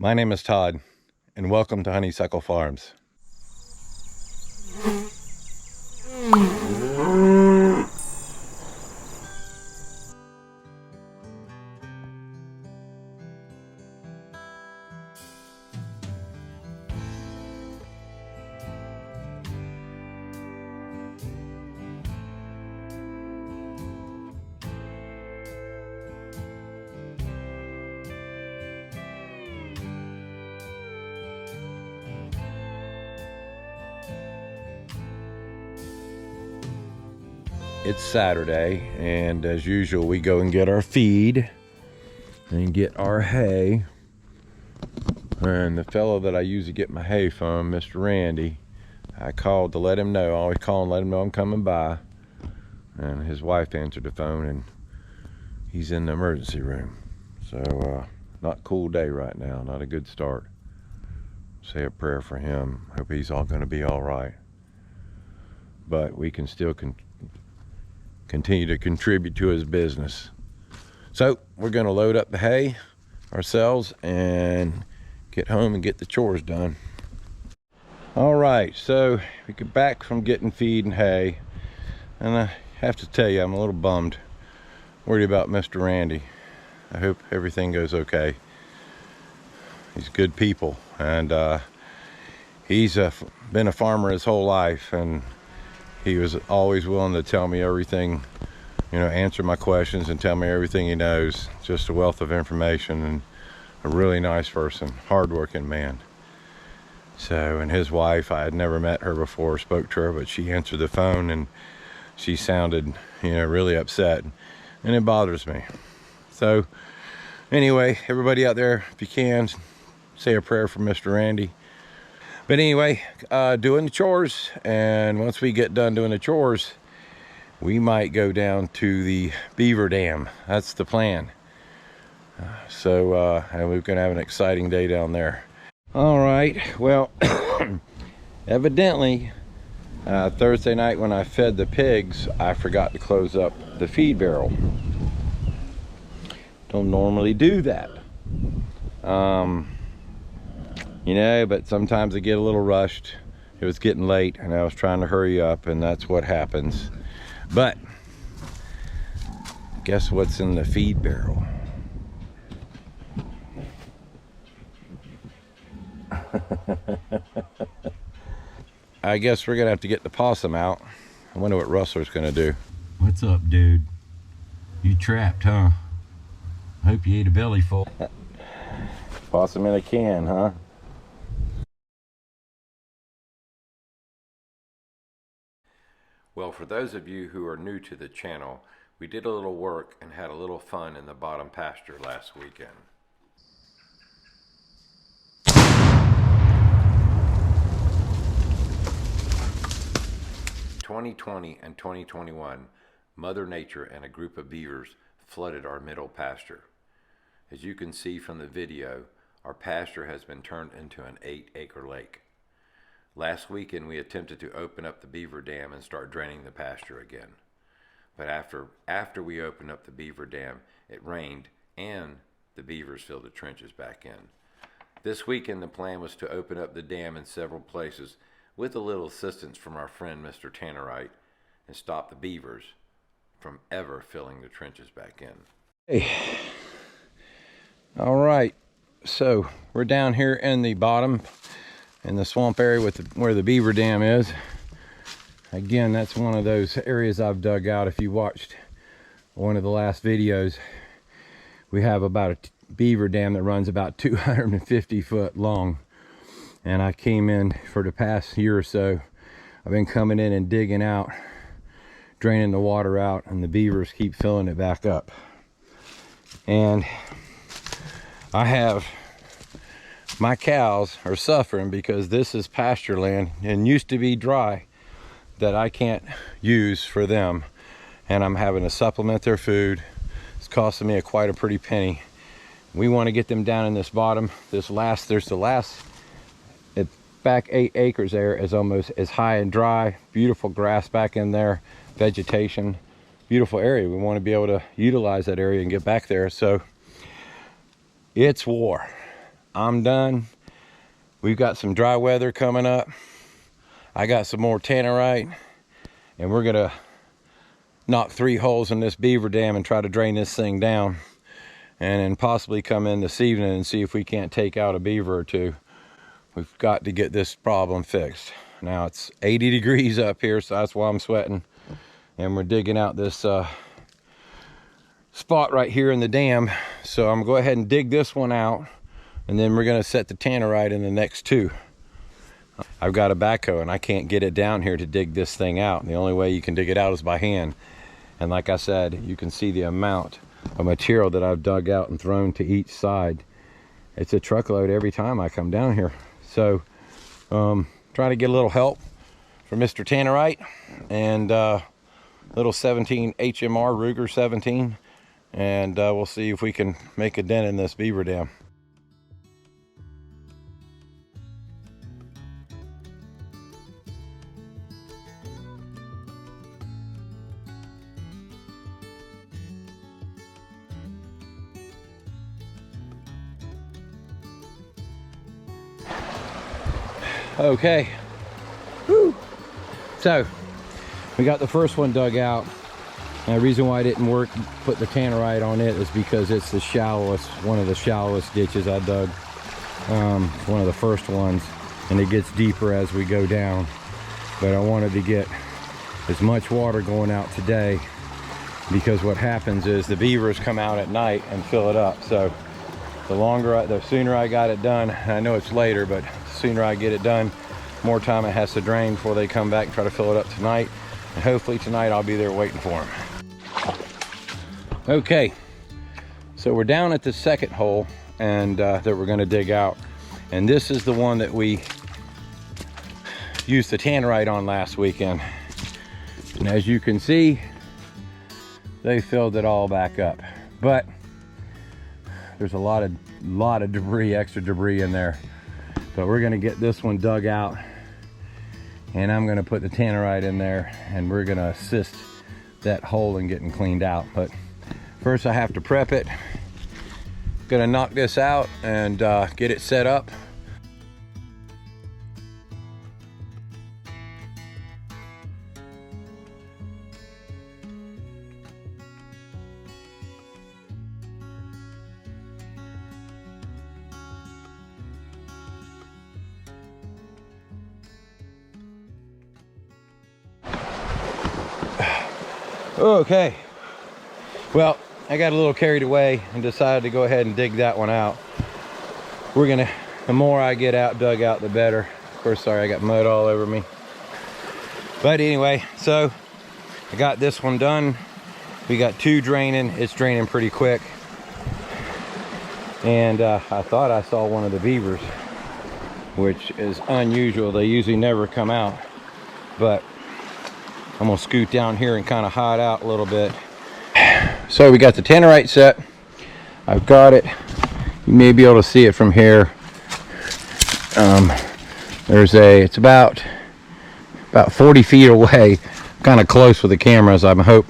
My name is Todd, and welcome to Honeysuckle Farms. It's Saturday, and as usual, we go and get our feed and get our hay. And the fellow that I usually get my hay from, Mr. Randy, I called to let him know. I always call and let him know I'm coming by. And his wife answered the phone, and he's in the emergency room. So, not a cool day right now, not a good start. Say a prayer for him. Hope he's all going to be all right. But we can still continue to contribute to his business. So we're going to load up the hay ourselves and get home and get the chores done. All right, so we get back from getting feed and hay, and I have to tell you, I'm a little bummed, worried about Mr. Randy. I hope everything goes okay. He's good people, and he's been a farmer his whole life, and he was always willing to tell me everything, you know, answer my questions and tell me everything he knows. Just a wealth of information, and a really nice person, hardworking man. So, and his wife, I had never met her before, spoke to her, but she answered the phone and she sounded, you know, really upset, and it bothers me. So anyway, everybody out there, if you can, say a prayer for Mr. Randy. But anyway, doing the chores, and once we get done doing the chores, we might go down to the Beaver Dam. That's the plan. And we're going to have an exciting day down there. All right, well, evidently, Thursday night when I fed the pigs, I forgot to close up the feed barrel. Don't normally do that. You know, but sometimes I get a little rushed. It was getting late and I was trying to hurry up, and that's what happens. But guess what's in the feed barrel? I guess we're gonna have to get the possum out. I wonder what Rustler's gonna do. What's up, dude? You trapped, huh? Hope you ate a belly full. Possum in a can, huh? Well, for those of you who are new to the channel, we did a little work and had a little fun in the bottom pasture last weekend. In 2020 and 2021, Mother Nature and a group of beavers flooded our middle pasture. As you can see from the video, our pasture has been turned into an 8-acre lake. Last weekend, we attempted to open up the beaver dam and start draining the pasture again. But after we opened up the beaver dam, it rained and the beavers filled the trenches back in. This weekend, the plan was to open up the dam in several places with a little assistance from our friend Mr. Tannerite and stop the beavers from ever filling the trenches back in. Hey, all right, so we're down here in the bottom in the swamp area where the beaver dam is. Again, that's one of those areas I've dug out. If you watched one of the last videos, we have about a beaver dam that runs about 250 foot long. And I came in for the past year or so. I've been coming in and digging out, draining the water out, and the beavers keep filling it back up. And I have, my cows are suffering because this is pasture land and used to be dry that I can't use for them, and I'm having to supplement their food. It's costing me quite a pretty penny. We want to get them down in this bottom. There's the last back 8 acres there is almost as high and dry, beautiful grass back in there, vegetation, beautiful area. We want to be able to utilize that area and get back there. So it's war. I'm done. We've got some dry weather coming up. I got some more tannerite, and we're gonna knock 3 holes in this beaver dam and try to drain this thing down, and then possibly come in this evening and see if we can't take out a beaver or two. We've got to get this problem fixed. Now it's 80 degrees up here, so that's why I'm sweating. And we're digging out this spot right here in the dam. So I'm gonna go ahead and dig this one out, and then we're gonna set the tannerite in the next 2. I've got a backhoe and I can't get it down here to dig this thing out. The only way you can dig it out is by hand. And like I said, you can see the amount of material that I've dug out and thrown to each side. It's a truckload every time I come down here. So try to get a little help from Mr. Tannerite and little 17 HMR Ruger 17, and we'll see if we can make a dent in this beaver dam. Okay. Woo. So we got the first one dug out. And the reason why I didn't put the tannerite on it is because it's the shallowest, one of the shallowest ditches I dug. One of the first ones, and it gets deeper as we go down. But I wanted to get as much water going out today, because what happens is the beavers come out at night and fill it up. So the sooner I got it done, I know it's later, but the sooner I get it done, more time it has to drain before they come back and try to fill it up tonight. And hopefully tonight I'll be there waiting for them. Okay, so we're down at the second hole, and that we're gonna dig out. And this is the one that we used the tannerite on last weekend. And as you can see, they filled it all back up. But there's a lot of debris, extra debris in there. But we're gonna get this one dug out, and I'm gonna put the tannerite in there, and we're gonna assist that hole in getting cleaned out. But first I have to prep it. Gonna knock this out and get it set up. Okay, well, I got a little carried away and decided to go ahead and dig that one out. The more I get dug out, the better. Of course, sorry, I got mud all over me. But anyway, so I got this one done. We got 2 draining. It's draining pretty quick. And I thought I saw one of the beavers, which is unusual. They usually never come out. But I'm gonna scoot down here and kind of hide out a little bit. So we got the tannerite set. I've got it. You may be able to see it from here. It's about 40 feet away, kind of close with the cameras. I hope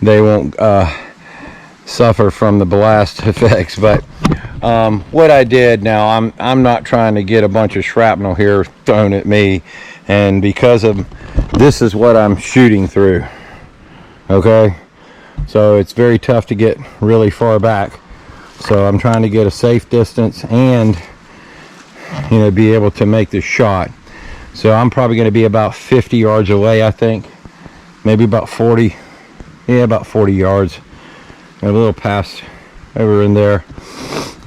they won't suffer from the blast effects. But what I did, now I'm not trying to get a bunch of shrapnel here thrown at me, and because of this is what I'm shooting through. Okay, so it's very tough to get really far back. So I'm trying to get a safe distance and, you know, be able to make the shot. So I'm probably going to be about 50 yards away, I think. Maybe about 40. Yeah, about 40 yards. A little past over in there.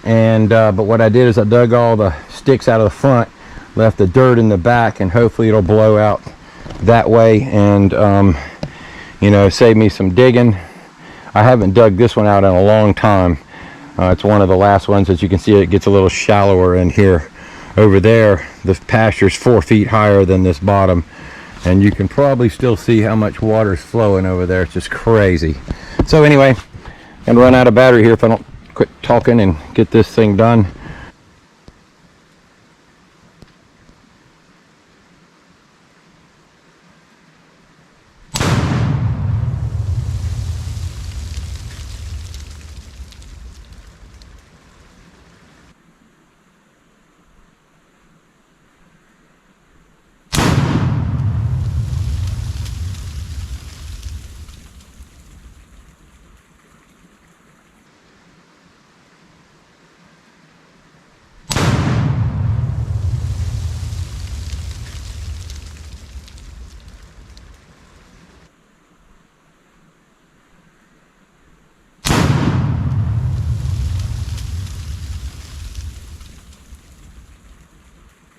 And but what I did is I dug all the sticks out of the front, left the dirt in the back, and hopefully it'll blow out that way and you know, save me some digging. I haven't dug this one out in a long time. It's one of the last ones. As you can see, it gets a little shallower in here. Over there, the pasture's 4 feet higher than this bottom, and you can probably still see how much water is flowing over there. It's just crazy. So anyway, I'm gonna run out of battery here if I don't quit talking and get this thing done.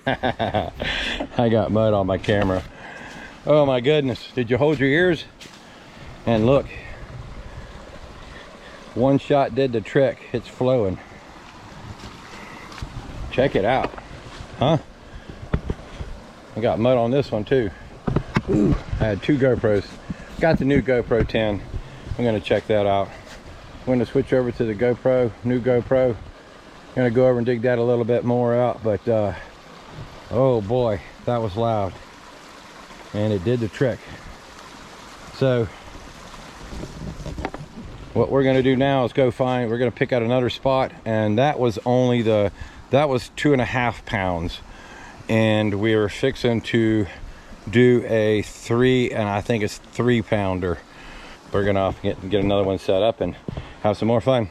I got mud on my camera. Oh my goodness. Did you hold your ears? And look, one shot did the trick. It's flowing. Check it out. Huh? I got mud on this one too. Ooh, I had 2 GoPros. Got the new GoPro 10. I'm gonna check that out. I'm gonna switch over to the GoPro, new GoPro. I'm gonna go over and dig that a little bit more out, but oh boy, that was loud. And it did the trick. So what we're gonna do now is we're gonna pick out another spot, and that was only that was 2.5 pounds. And we were fixing to do a 3, and I think it's 3 pounder. We're gonna get another one set up and have some more fun.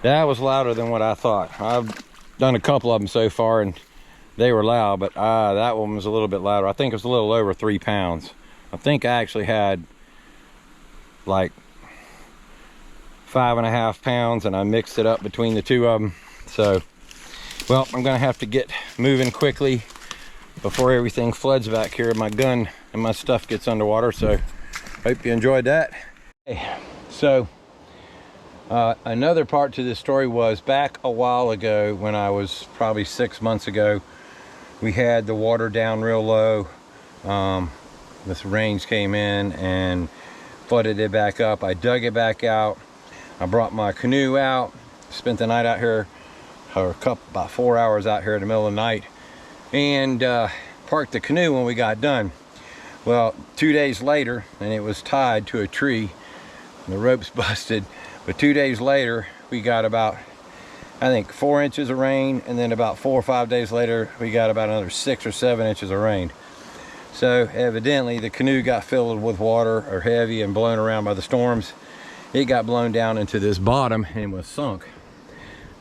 That was louder than what I thought. I've done a couple of them so far and they were loud, but that one was a little bit louder. I think it was a little over 3 pounds. I think I actually had like 5.5 pounds, and I mixed it up between the 2 of them. So, well, I'm gonna have to get moving quickly before everything floods back here. My gun and my stuff gets underwater. So, hope you enjoyed that. Okay, so another part to this story was back a while ago, when I was probably 6 months ago, we had the water down real low. This rains came in and flooded it back up. I dug it back out. I brought my canoe out, spent the night out here, or about 4 hours out here in the middle of the night, and parked the canoe when we got done. Well, 2 days later, and it was tied to a tree, and the rope's busted. But 2 days later, we got about, I think, 4 inches of rain, and then about 4 or 5 days later, we got about another 6 or 7 inches of rain. So evidently the canoe got filled with water, or heavy, and blown around by the storms. It got blown down into this bottom and was sunk.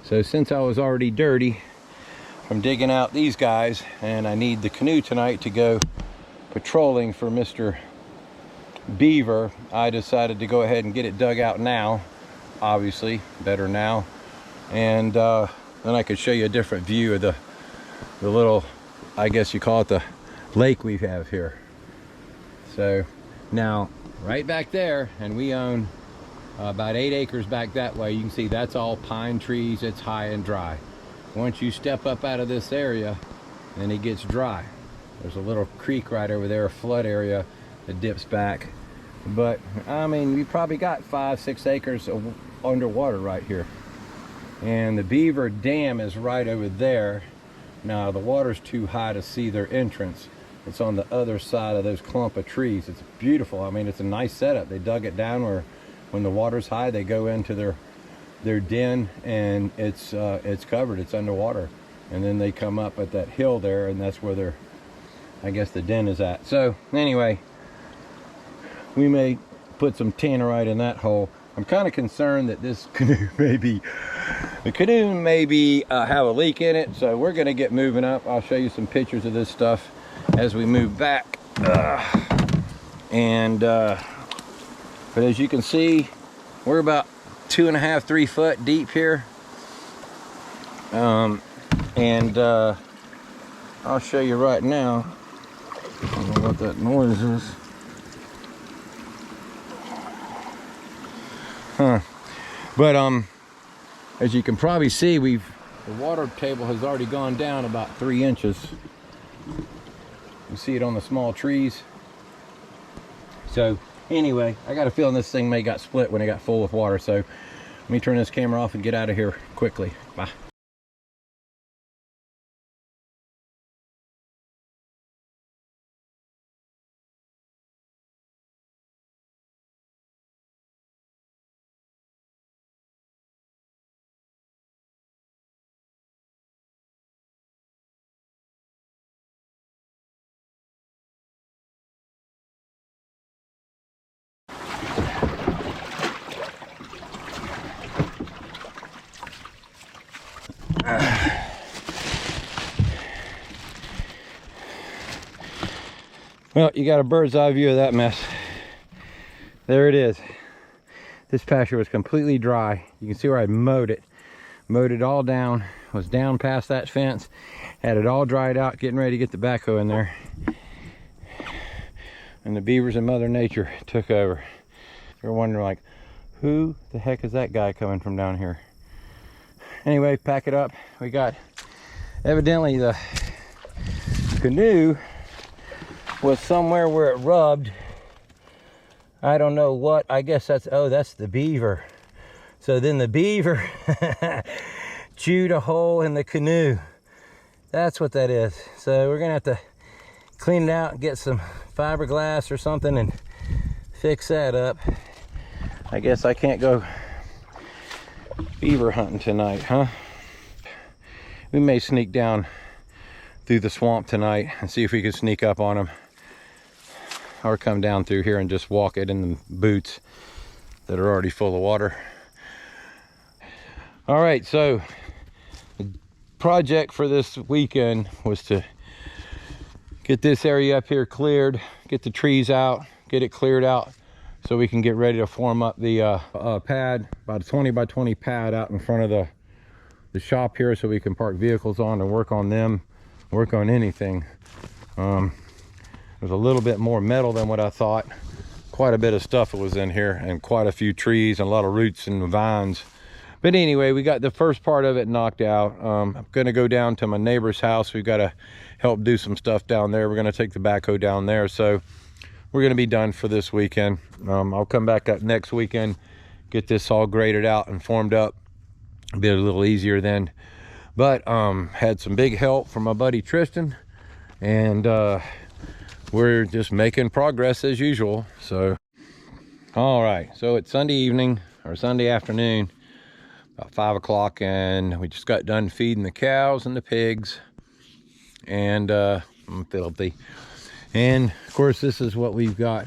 So since I was already dirty from digging out these guys, and I need the canoe tonight to go patrolling for Mr. Beaver, I decided to go ahead and get it dug out now. Obviously better now, and then I could show you a different view of the little, I guess you call it, the lake we have here. So now right back there, and we own about 8 acres back that way. You can see that's all pine trees. It's high and dry. Once you step up out of this area, then it gets dry. There's a little creek right over there, a flood area that dips back. But I mean, we probably got 5-6 acres of underwater right here. And the Beaver Dam is right over there. Now the water's too high to see their entrance. It's on the other side of those clump of trees. It's beautiful. I mean, it's a nice setup. They dug it down where when the water's high, they go into their den, and it's covered, it's underwater. And then they come up at that hill there, and that's where I guess the den is at. So anyway, we may put some tannerite in that hole. I'm kind of concerned that this canoe maybe have a leak in it, so we're gonna get moving up. I'll show you some pictures of this stuff as we move back. But as you can see, we're about 2.5, 3 foot deep here. I'll show you right now. I don't know what that noise is. But as you can probably see, the water table has already gone down about 3 inches. You see it on the small trees. So anyway, I got a feeling this thing may got split when it got full with water. So let me turn this camera off and get out of here quickly. Bye. Well, you got a bird's eye view of that mess. There it is. This pasture was completely dry. You can see where I mowed it all down, was down past that fence, had it all dried out, getting ready to get the backhoe in there. And the beavers and Mother Nature took over. You're wondering, like, who the heck is that guy coming from down here? Anyway, pack it up. We got, evidently the canoe was somewhere where it rubbed. I don't know what. I guess that's, oh, that's the beaver. So then the beaver chewed a hole in the canoe. That's what that is. So we're gonna have to clean it out and get some fiberglass or something and fix that up. I guess I can't go beaver hunting tonight, huh? We may sneak down through the swamp tonight and see if we can sneak up on them, or come down through here and just walk it in the boots that are already full of water. All right, so the project for this weekend was to get this area up here cleared, get the trees out, get it cleared out so we can get ready to form up the pad, about a 20 by 20 pad out in front of the shop here, so we can park vehicles on and work on them, work on anything. There's a little bit more metal than what I thought. Quite a bit of stuff that was in here, and quite a few trees and a lot of roots and vines. But anyway, we got the first part of it knocked out. I'm gonna go down to my neighbor's house. We've got to help do some stuff down there. We're gonna take the backhoe down there. So we're gonna be done for this weekend. I'll come back up next weekend, get this all graded out and formed up. Be a little easier then. But had some big help from my buddy Tristan, and we're just making progress as usual. So, all right, so it's Sunday evening or Sunday afternoon, about 5 o'clock, and we just got done feeding the cows and the pigs, and I'm filthy. And of course, this is what we've got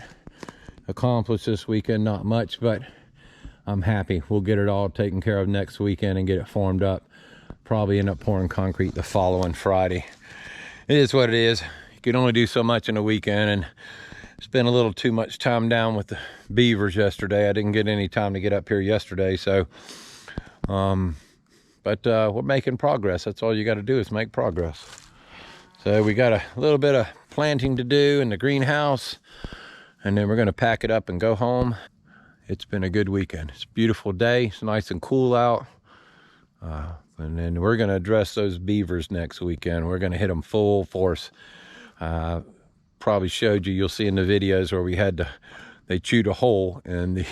accomplished this weekend. Not much, but I'm happy. We'll get it all taken care of next weekend and get it formed up. Probably end up pouring concrete the following Friday. It is what it is. You can only do so much in a weekend, and spent a little too much time down with the beavers yesterday. I didn't get any time to get up here yesterday, so but we're making progress. That's all you got to do, is make progress. So we got a little bit of planting to do in the greenhouse, and then we're going to pack it up and go home. It's been a good weekend. It's a beautiful day. It's nice and cool out. And then we're going to address those beavers next weekend. We're going to hit them full force. Probably showed you, you'll see in the videos where we had to, they chewed a hole in the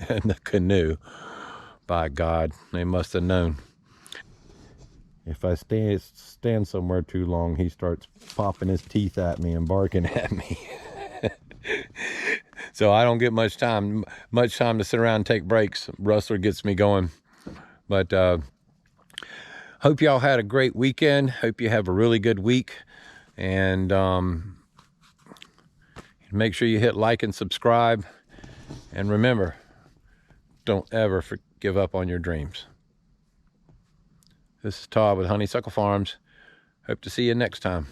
in the canoe. By God, they must have known. If I stand somewhere too long, he starts popping his teeth at me and barking at me. So I don't get much time to sit around and take breaks. Rustler gets me going. But hope y'all had a great weekend. Hope you have a really good week. And make sure you hit like and subscribe. And remember, don't ever give up on your dreams. This is Todd with Honeysuckle Farms. Hope to see you next time.